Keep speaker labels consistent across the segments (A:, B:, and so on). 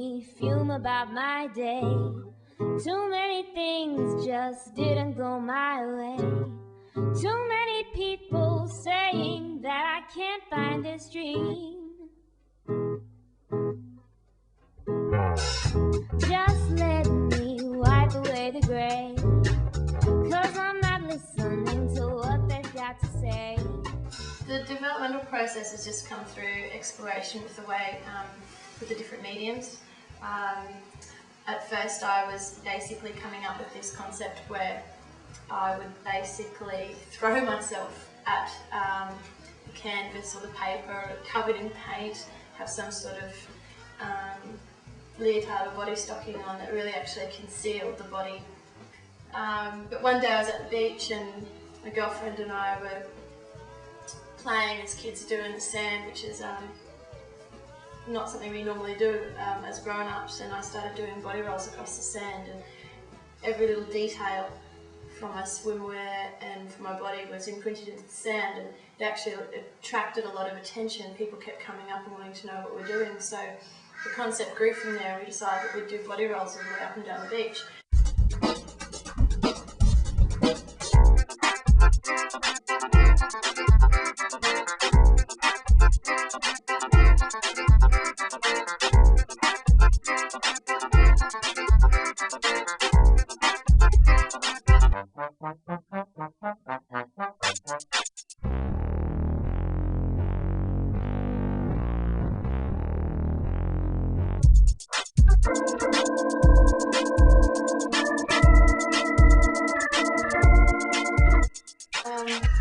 A: me fume about my day. Too many things just didn't go my way. Too many people saying that I can't find this dream. Just let me wipe away the gray, 'cause I'm not listening to what they've got to say.
B: The developmental process has just come through exploration with the way, with the different mediums. At first I was basically coming up with this concept where I would basically throw myself at the canvas or the paper covered in paint, have some sort of leotard or body stocking on that really actually concealed the body. But one day I was at the beach and my girlfriend and I were playing as kids do in the sand, which is not something we normally do as grown-ups, and I started doing body rolls across the sand, and every little detail from my swimwear and from my body was imprinted into the sand, and it actually attracted a lot of attention. People kept coming up and wanting to know what we're doing, so the concept grew from there, and we decided that we'd do body rolls all the way up and down the beach.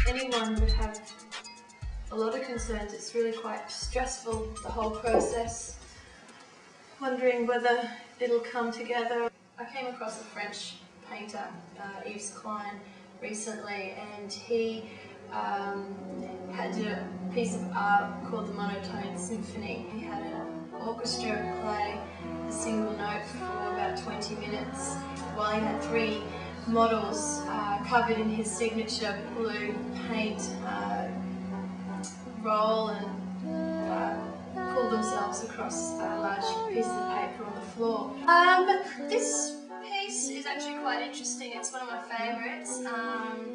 B: Anyone would have a lot of concerns. It's really quite stressful, the whole process, wondering whether it'll come together. I came across a French painter, Yves Klein, recently, and he had a piece of art called the Monotone Symphony. He had an orchestra play a single note for about 20 minutes while he had 3 models covered in his signature blue paint roll and pull themselves across large pieces of paper on the floor. This piece is actually quite interesting. It's one of my favourites.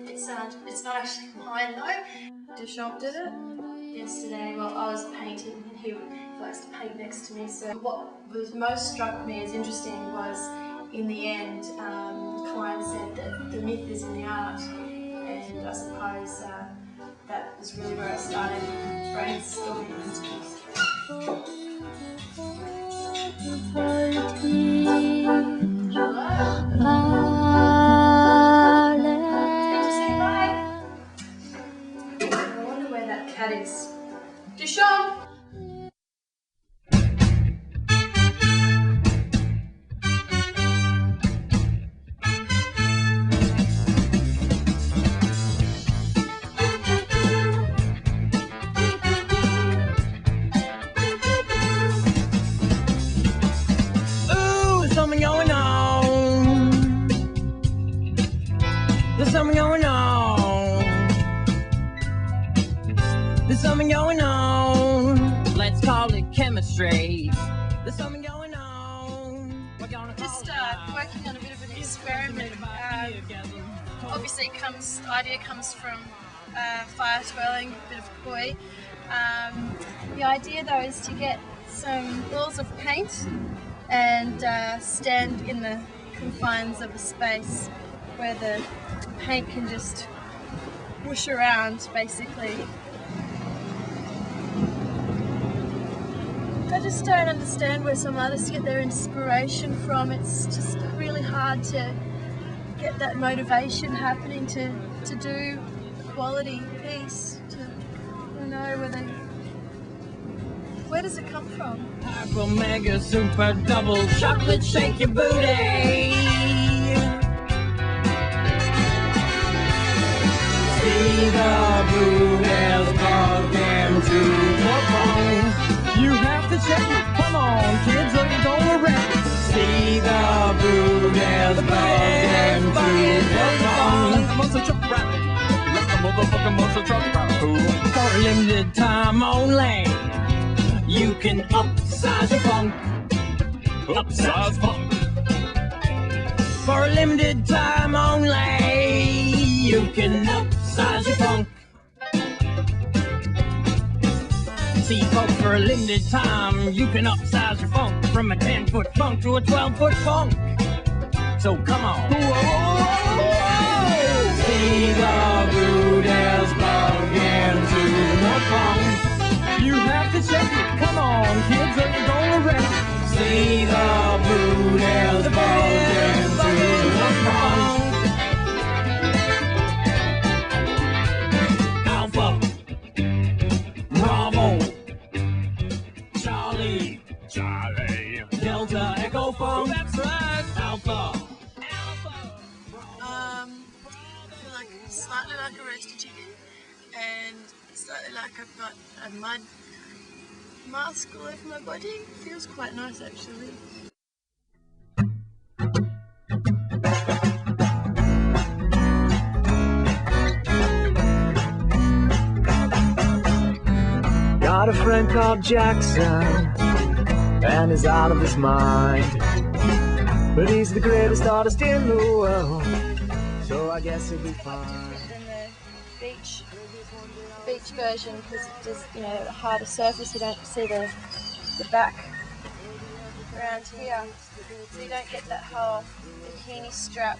B: It's not actually mine though. Deschamps did it yesterday while I was painting, and he likes to paint next to me. So what was most struck me as interesting was, in the end, Klein said that the myth is in the art, and I suppose that was really where I started brainstorming this piece. I wonder where that cat is. Deschamps!
C: There's something going on. There's something going on. Let's call it chemistry. There's something going on. We're gonna
B: Just working on a bit of an experiment. Obviously, the idea comes from fire twirling, a bit of koi. The idea though is to get some balls of paint and stand in the confines of a space where the paint can just whoosh around, basically. I just don't understand where some artists get their inspiration from. It's just really hard to get that motivation happening to do a quality piece. I don't know where does it come from?
C: Hyper mega super double chocolate shake your booty. See the booties plug into the phone. You have to check it. Come on, kids, or you're gonna wreck it. See the booties plug into the phone. Monster truck ride. Let the motherfucking monster truck ride. For a limited time only, you can upsize your funk. upsize funk. For a limited time only, you can upsize your funk. See, folks, for a limited time, you can upsize your funk from a 10-foot funk to a 12-foot funk. So come on. See the Boodles bug into the funk. You have to check it. Come on, kids, or you're gonna wreck it. See the Boodles bug into the funk. Alpha, Bravo, Charlie, Delta, Echo Funk. That's right, Alpha.
B: I feel like slightly like a roasted chicken, and slightly like I've got a mud mask all over my body. Feels quite nice actually.
D: Got a friend called Jackson, and he's out of his mind. But he's the greatest artist in the world, so I guess he'll be fine.
B: Than the beach version, because it does, you know, a harder surface. You don't see the back around here, so you don't get that whole bikini strap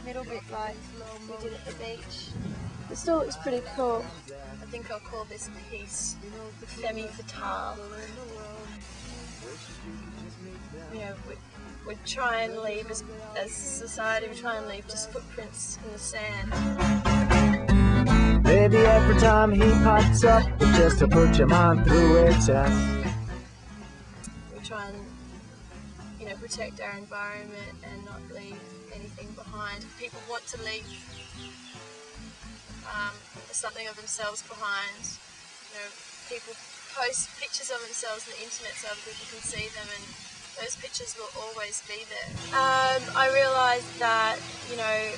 B: middle bit like we did at the beach. It still looks pretty cool. I think I'll call this piece the Femme Fatale. You know, we try and leave, as a society, we try and leave just footprints in the sand.
D: Maybe every time he pops up, it's just to put your mind through a test.
B: We try and, you know, protect our environment and not leave anything behind. If people want to leave something of themselves behind, you know, people post pictures of themselves on the internet so other people can see them, and those pictures will always be there. I realised that, you know,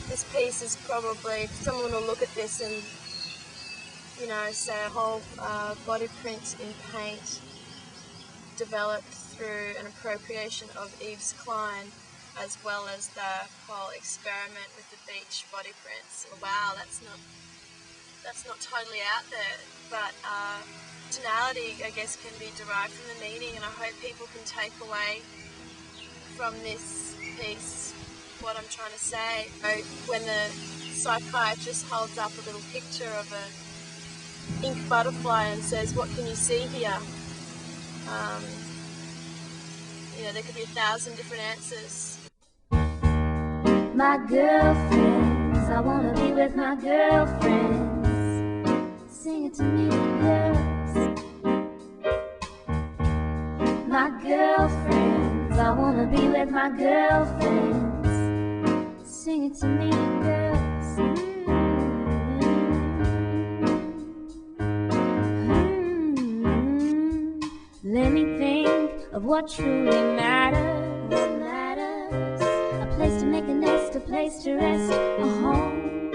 B: this piece is probably, someone will look at this and, you know, say a whole body print in paint developed through an appropriation of Yves Klein, as well as the whole experiment with the beach body prints. Wow, that's not totally out there, but originality, I guess, can be derived from the meaning, and I hope people can take away from this piece what I'm trying to say. When the psychiatrist holds up a little picture of an ink butterfly and says, "What can you see here?" You know, there could be 1,000 different answers.
A: My girlfriends, I wanna be with my girlfriends. Sing it to me, girls. My girlfriends, I wanna be with my girlfriends. Sing it to me, girls. Let me think of what truly matters. A place to make a nest, a place to rest, a home.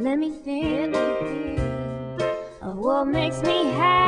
A: Let me think of what makes me happy.